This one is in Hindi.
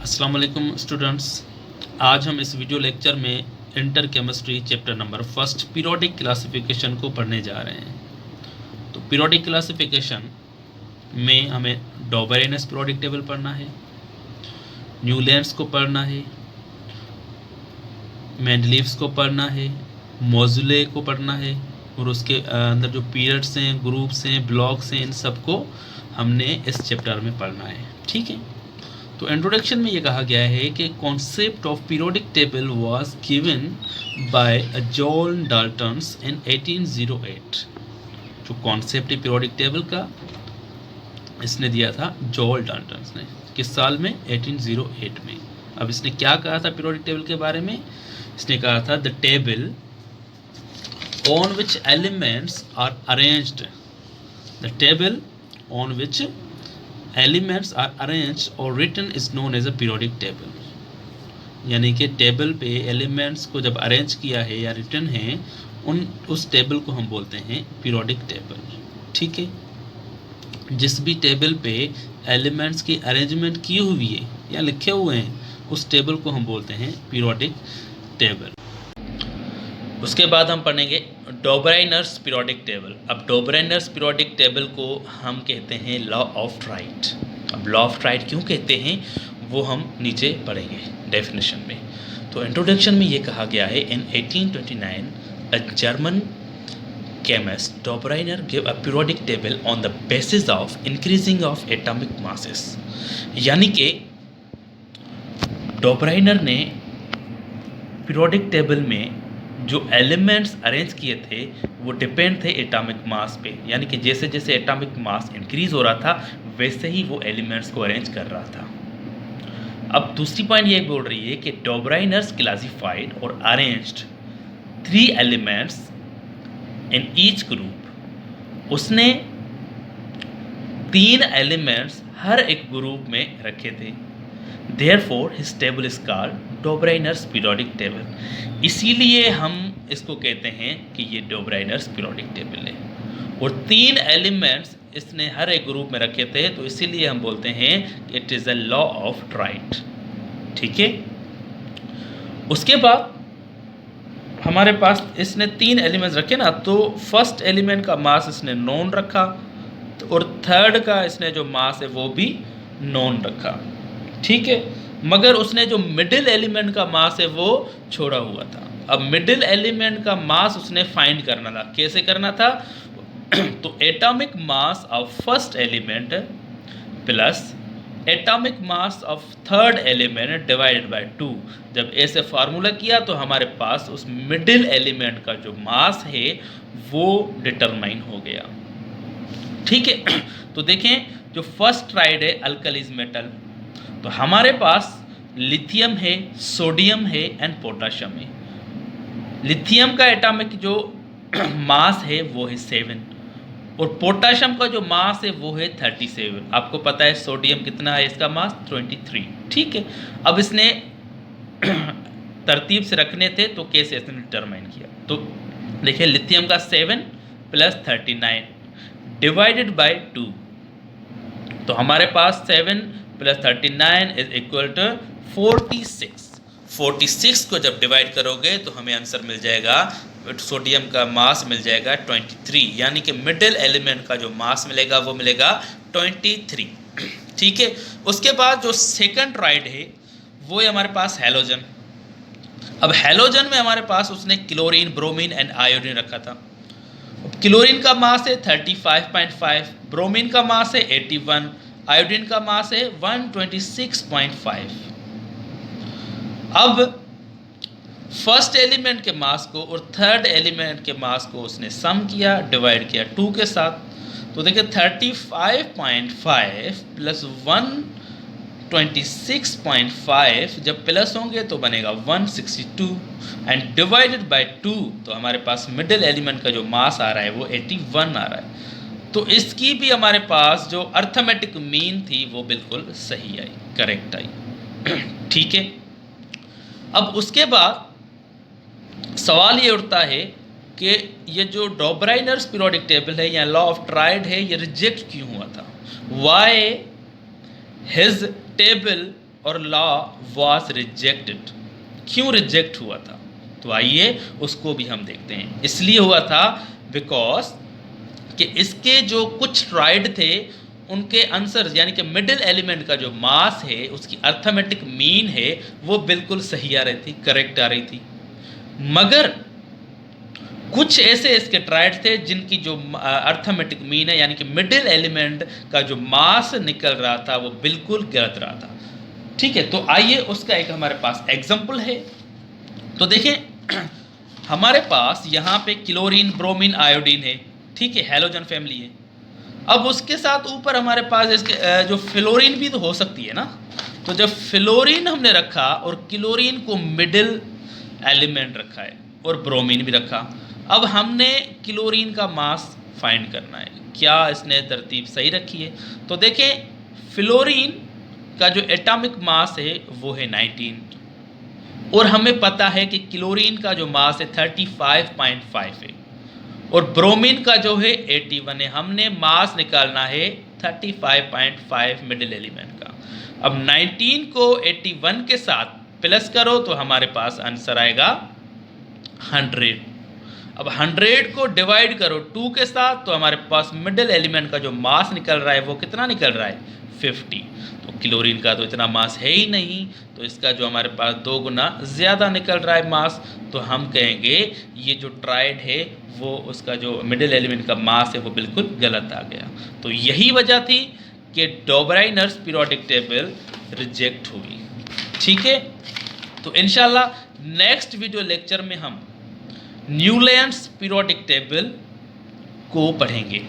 अस्सलाम वालेकुम स्टूडेंट्स। आज हम इस वीडियो लेक्चर में inter chemistry chapter number first periodic classification को पढ़ने जा रहे हैं। तो पीरियोडिक क्लासिफिकेशन में हमें डॉबरेनस पीरियोडिक टेबल पढ़ना है, न्यूलैंड्स को पढ़ना है, मेंडलीव्स को पढ़ना है, मोजुले को पढ़ना है और उसके अंदर जो पीरियड्स हैं, ग्रुप्स हैं, ब्लॉक्स हैं, इन सबको हमने इस चैप्टर में पढ़ना है। ठीक है। तो इंट्रोडक्शन में ये कहा गया है कि concept of periodic table was given by John Dalton's in 1808। जो कॉन्सेप्ट है पीरियोडिक टेबल का, इसने दिया था जॉन डाल्टन्स ने। किस साल में? 1808 में। अब इसने क्या कहा था पीरियोडिक टेबल के बारे में? इसने कहा था the table on which elements are arranged, the table on which elements are arranged और written is known as a periodic table. यानी कि टेबल पे एलिमेंट्स को जब अरेंज किया है या रिटन है, उस टेबल को हम बोलते हैं पीरियोडिक टेबल। ठीक है। जिस भी टेबल पे एलिमेंट्स की अरेंजमेंट की हुई है या लिखे हुए हैं, उस टेबल को हम बोलते हैं पीरियोडिक टेबल। उसके बाद हम पढ़ेंगे डॉबराइनर्स पीरियोडिक टेबल। अब डॉबराइनर्स पीरियोडिक टेबल को हम कहते हैं लॉ ऑफ राइट। अब लॉ ऑफ राइट क्यों कहते हैं वो हम नीचे पढ़ेंगे डेफिनेशन में। तो इंट्रोडक्शन में ये कहा गया है इन 1829 a German chemist Dobereiner gave a periodic table on the basis of increasing of atomic masses। यानी कि डॉबराइनर ने पीरियोडिक टेबल में जो एलिमेंट्स अरेंज किए थे वो डिपेंड थे एटॉमिक मास पे। यानी कि जैसे जैसे एटॉमिक मास इंक्रीज हो रहा था वैसे ही वो एलिमेंट्स को अरेंज कर रहा था। अब दूसरी पॉइंट ये बोल रही है कि डॉबराइनर्स क्लासिफाइड और arranged 3 elements in each group. उसने 3 एलिमेंट्स हर एक ग्रुप में रखे थे। Therefore, his table is called Dobereiner's periodic table। इसीलिए हम इसको कहते हैं कि ये डॉबराइनर्स पीरियोडिक टेबल है। और 3 एलिमेंट्स इसने हर एक ग्रुप में रखे थे, तो इसीलिए हम बोलते हैं कि it is a law of right. ठीक है। उसके बाद हमारे पास इसने 3 एलिमेंट्स रखे ना, तो फर्स्ट एलिमेंट का मास इसने नॉन रखा और थर्ड का इसने जो मास है वो भी नॉन रखा। ठीक है। मगर उसने जो मिडिल एलिमेंट का मास है वो छोड़ा हुआ था। अब मिडिल एलिमेंट का मास उसने फाइंड करना था। कैसे करना था? तो atomic mass of first element plus atomic mass of third element divided by 2। जब ऐसे फार्मूला किया तो हमारे पास उस मिडिल एलिमेंट का जो मास है वो डिटरमाइन हो गया। ठीक है। तो देखें, जो फर्स्ट ट्राइड है अल्कलीज मेटल, तो हमारे पास लिथियम है, सोडियम है एंड पोटाशियम है। लिथियम का एटॉमिक जो मास है वो है 7 और पोटाशियम का जो मास है वो है 37। आपको पता है सोडियम कितना है, इसका मास 23। ठीक है। अब इसने तरतीब से रखने थे तो कैसे इसने डिटरमाइन किया? तो देखिए, लिथियम का 7 प्लस 39 डिवाइडेड बाय 2। तो हमारे पास 7 प्लस 39 इज इक्वल टू 46। 46 को जब डिवाइड करोगे तो हमें आंसर मिल जाएगा, सोडियम का मास मिल जाएगा 23। यानी कि मिडिल एलिमेंट का जो मास मिलेगा वो मिलेगा 23। ठीक है। उसके बाद जो सेकंड राइड है वो है हमारे पास हैलोजन। अब हैलोजन में हमारे पास उसने क्लोरीन, ब्रोमीन एंड आयोडीन रखा था। क्लोरीन का मास है 35.5, ब्रोमीन का मास है 81, आयोडीन का मास है 126.5। अब फर्स्ट एलिमेंट के मास को और थर्ड एलिमेंट के मास को उसने सम किया, डिवाइड किया 2 के साथ। तो देखिए 35.5 प्लस 126.5 जब प्लस होंगे तो बनेगा 162 एंड डिवाइडेड बाय 2। तो हमारे पास मिडिल एलिमेंट का जो मास आ रहा है वो 81 आ रहा है। तो इसकी भी हमारे पास जो अर्थमेटिक मीन थी वो बिल्कुल सही आई, करेक्ट आई। ठीक है। अब उसके बाद सवाल ये उठता है कि ये जो डॉबराइनर्स पीरियोडिक टेबल है या लॉ ऑफ ट्राइड है, ये रिजेक्ट क्यों हुआ था? वाई his table और लॉ वाज रिजेक्टेड। क्यों रिजेक्ट हुआ था, तो आइए उसको भी हम देखते हैं। इसलिए हुआ था बिकॉज कि इसके जो कुछ ट्राइड थे उनके आंसर्स यानी कि मिडिल एलिमेंट का जो मास है उसकी अर्थमेटिक मीन है वो बिल्कुल सही आ रही थी, करेक्ट आ रही थी, मगर कुछ ऐसे इसके ट्राइड थे जिनकी जो अर्थमेटिक मीन है यानी कि मिडिल एलिमेंट का जो मास निकल रहा था वो बिल्कुल गलत रहा था। ठीक है, तो आइए उसका एक हमारे पास एग्जाम्पल है। तो देखें हमारे पास यहाँ पे क्लोरीन, ब्रोमीन, आयोडीन है, ठीक है, हैलोजन फैमिली है। अब उसके साथ ऊपर हमारे पास इसके जो फ्लोरीन भी तो हो सकती है ना। तो जब फ्लोरीन हमने रखा और क्लोरीन को मिडिल एलिमेंट रखा है और ब्रोमीन भी रखा, अब हमने क्लोरीन का मास फाइंड करना है। क्या इसने तरतीब सही रखी है? तो देखें फ्लोरीन का जो एटॉमिक मास है वो है 19 और हमें पता है कि क्लोरीन का जो मास है 35.5 है और ब्रोमीन का जो है 81 है। हमने मास निकालना है 35.5 मिडिल एलिमेंट का। अब 19 को 81 के साथ प्लस करो तो हमारे पास आंसर आएगा 100। अब 100 को डिवाइड करो 2 के साथ तो हमारे पास मिडिल एलिमेंट का जो मास निकल रहा है वो कितना निकल रहा है 50। तो क्लोरीन का तो इतना मास है ही नहीं, तो इसका जो हमारे पास 2 गुना ज़्यादा निकल रहा है मास, तो हम कहेंगे ये जो ट्राइड है वो उसका जो मिडिल एलिमेंट का मास है वो बिल्कुल गलत आ गया। तो यही वजह थी कि डोबराइनर्स पीरियोडिक टेबल रिजेक्ट हुई। ठीक है, तो इंशाल्लाह नेक्स्ट वीडियो लेक्चर में हम न्यूलैंड्स पीरियोडिक टेबल को पढ़ेंगे।